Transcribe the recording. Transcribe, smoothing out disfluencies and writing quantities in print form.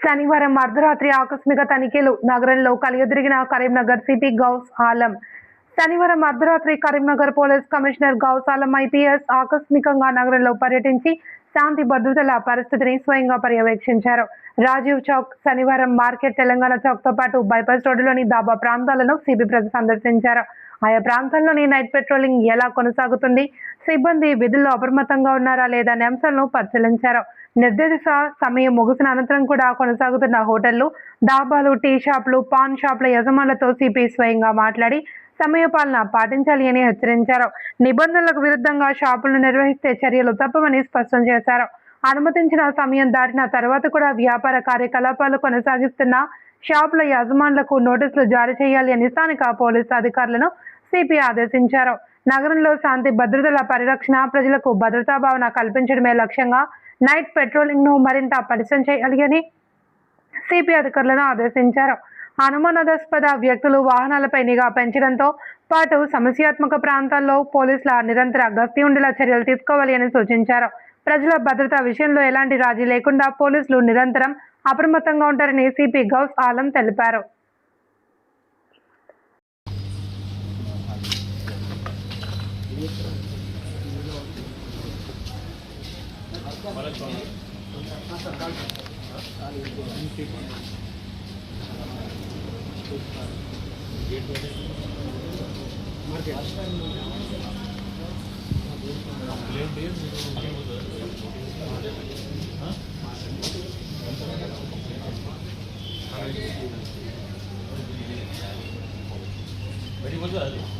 శనివారం అర్ధరాత్రి ఆకస్మిక తనిఖీలు నగరంలో కలియదిరిగిన కరీంనగర్ సిపి గౌస్ ఆలం. శనివారం అర్ధరాత్రి Karimnagar police commissioner Ghouse Alam IPS ఆకస్మికంగా నగరంలో పర్యటించి శాంతి భద్రతల పరిస్థితిని స్వయంగా పర్యవేక్షించారు. రాజీవ్ చౌక్, శనివారం మార్కెట్, తెలంగాణ చౌక్ తో పాటు బైపాస్ రోడ్డులోని దాబా ప్రాంతాలను సిపి సందర్శించారు. ఆయా ప్రాంతాల్లోని నైట్ పెట్రోలింగ్ ఎలా కొనసాగుతుంది, సిబ్బంది విధుల్లో అప్రమత్తంగా ఉన్నారా లేదా అనే అంశాలను పరిశీలించారు. నిర్దేశిత సమయం ముగిసిన అనంతరం కూడా కొనసాగుతున్న హోటళ్లు, డాబాలు, టీ షాపులు, పాన్ షాపుల యజమానులతో సిపి స్వయంగా మాట్లాడి సమయపాలన పాటించాలి అని హెచ్చరించారు. నిబంధనలకు విరుద్ధంగా షాపులను నిర్వహిస్తే చర్యలు తప్పవని స్పష్టం చేశారు. అనుమతించిన సమయం దాటిన తర్వాత కూడా వ్యాపార కార్యకలాపాలు కొనసాగిస్తున్న షాపుల యజమానులకు నోటీసులు జారీ చేయాలి అని స్థానిక పోలీసు అధికారులను సిపి ఆదేశించారు. నగరంలో శాంతి భద్రతల పరిరక్షణ, ప్రజలకు భద్రతా భావన కల్పించడమే లక్ష్యంగా నైట్ పెట్రోలింగ్ ను మరింత పటిష్టం చేయాలి అని సిపి అధికారులను ఆదేశించారు. అనుమానాస్పద వ్యక్తులు, వాహనాలపై నిఘా పెంచడంతో పాటు సమస్యాత్మక ప్రాంతాల్లో పోలీసుల నిరంతర గస్తీ ఉండేలా చర్యలు తీసుకోవాలి అని సూచించారు. ప్రజల భద్రత విషయంలో ఎలాంటి రాజీ లేకుండా పోలీసులు నిరంతరం అప్రమత్తంగా ఉంటారని సిపి గౌస్ ఆలం తెలిపారు. Very good.